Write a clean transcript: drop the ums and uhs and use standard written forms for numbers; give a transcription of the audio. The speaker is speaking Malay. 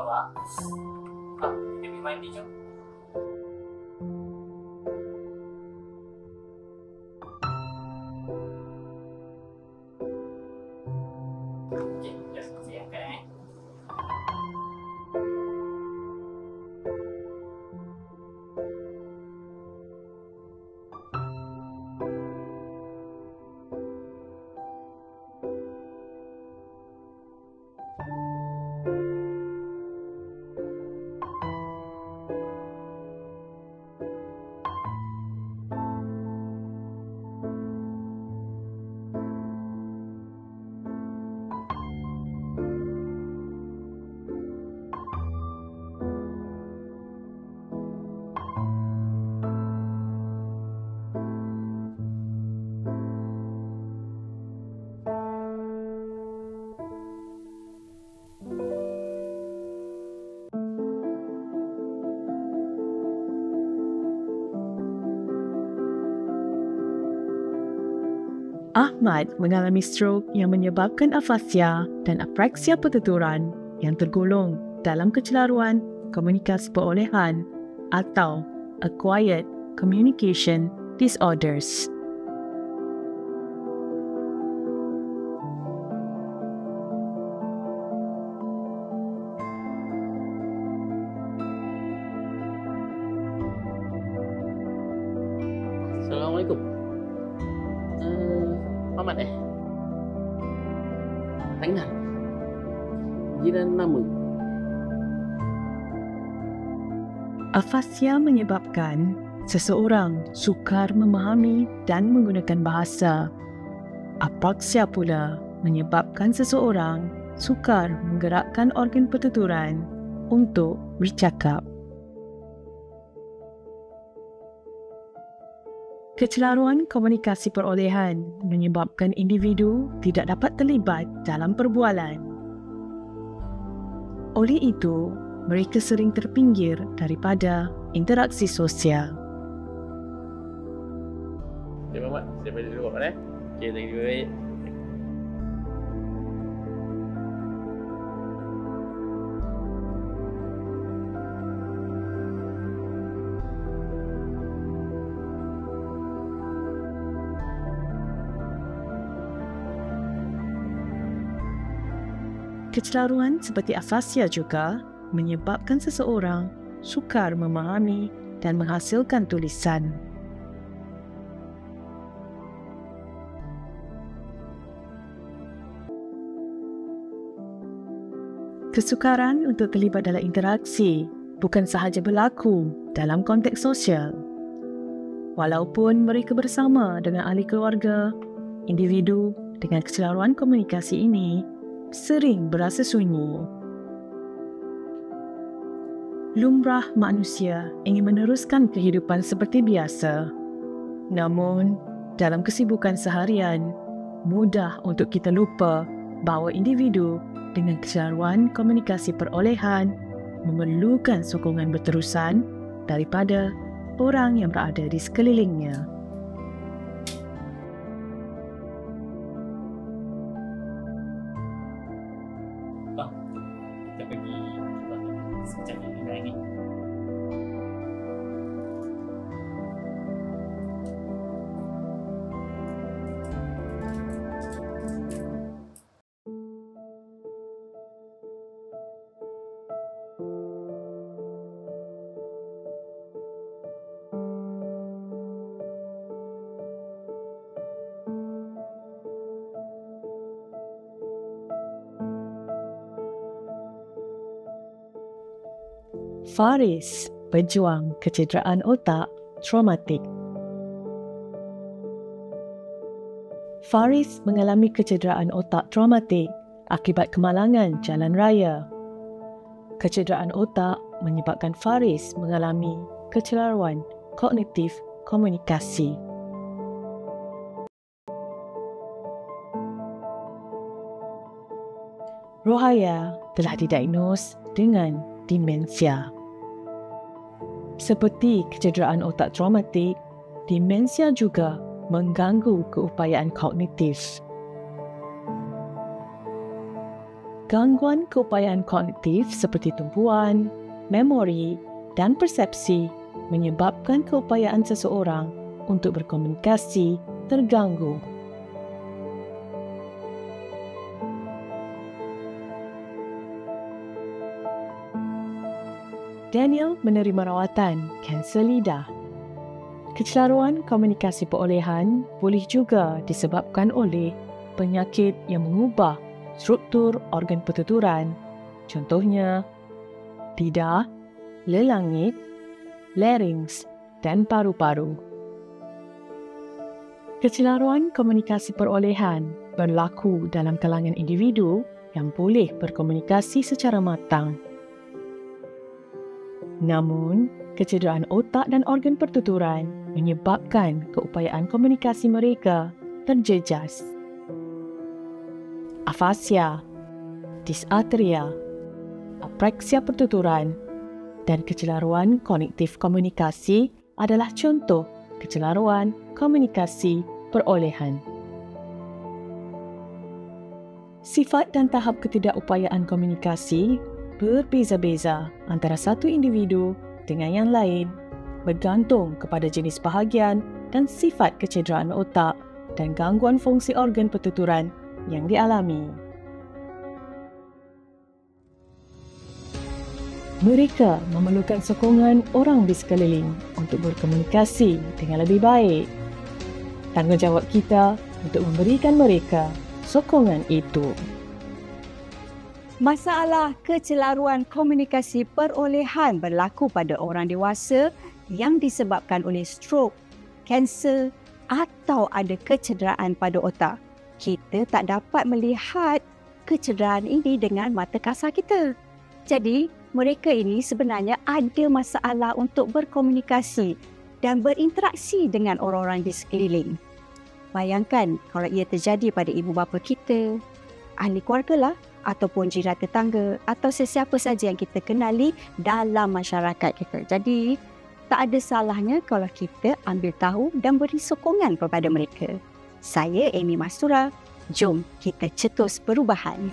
bawah. Kita pergi mandi jom. Okey, just siapkan Ahmad mengalami stroke yang menyebabkan afasia dan apraksia pertuturan yang tergolong dalam kecelaruan komunikasi perolehan atau Acquired Communication Disorders. Assalamualaikum. Ahmad Tangan jiran nama. Afasia menyebabkan seseorang sukar memahami dan menggunakan bahasa. Apraksia pula menyebabkan seseorang sukar menggerakkan organ pertuturan untuk bercakap. Kecelaruan komunikasi perolehan menyebabkan individu tidak dapat terlibat dalam perbualan. Oleh itu, mereka sering terpinggir daripada interaksi sosial. Okay, Muhammad, saya balik dulu Muhammad Okay, thank you baik. Kecelaruan seperti afasia juga menyebabkan seseorang sukar memahami dan menghasilkan tulisan. Kesukaran untuk terlibat dalam interaksi bukan sahaja berlaku dalam konteks sosial. Walaupun mereka bersama dengan ahli keluarga, individu dengan kecelaruan komunikasi ini sering berasa sunyi. Lumrah manusia ingin meneruskan kehidupan seperti biasa. Namun, dalam kesibukan seharian, mudah untuk kita lupa bahawa individu dengan kecelaruan komunikasi perolehan memerlukan sokongan berterusan daripada orang yang berada di sekelilingnya. Kita pergi sekejap ni. Faris berjuang kecederaan otak traumatik. Faris mengalami kecederaan otak traumatik akibat kemalangan jalan raya. Kecederaan otak menyebabkan Faris mengalami kecelaruan kognitif komunikasi. Rohaya telah didiagnos dengan demensia. Seperti kecederaan otak traumatik, demensia juga mengganggu keupayaan kognitif. Gangguan keupayaan kognitif seperti tumpuan, memori dan persepsi menyebabkan keupayaan seseorang untuk berkomunikasi terganggu. Daniel menerima rawatan kanser lidah. Kecelaruan komunikasi perolehan boleh juga disebabkan oleh penyakit yang mengubah struktur organ pertuturan, contohnya lidah, lelangit, larynx dan paru-paru. Kecelaruan komunikasi perolehan berlaku dalam kalangan individu yang boleh berkomunikasi secara matang. Namun, kecederaan otak dan organ pertuturan menyebabkan keupayaan komunikasi mereka terjejas. Afasia, disartria, apreksia pertuturan dan kecelaruan kognitif komunikasi adalah contoh kecelaruan komunikasi perolehan. Sifat dan tahap ketidakupayaan komunikasi berbeza-beza antara satu individu dengan yang lain bergantung kepada jenis bahagian dan sifat kecederaan otak dan gangguan fungsi organ pertuturan yang dialami. Mereka memerlukan sokongan orang di sekeliling untuk berkomunikasi dengan lebih baik. Tanggungjawab kita untuk memberikan mereka sokongan itu. Masalah kecelaruan komunikasi perolehan berlaku pada orang dewasa yang disebabkan oleh strok, kanser atau ada kecederaan pada otak. Kita tak dapat melihat kecederaan ini dengan mata kasar kita. Jadi, mereka ini sebenarnya ada masalah untuk berkomunikasi dan berinteraksi dengan orang-orang di sekeliling. Bayangkan kalau ia terjadi pada ibu bapa kita, ahli keluarga lah, ataupun jiran tetangga atau sesiapa saja yang kita kenali dalam masyarakat kita. Jadi, tak ada salahnya kalau kita ambil tahu dan beri sokongan kepada mereka. Saya Amy Mastura. Jom kita cetus perubahan.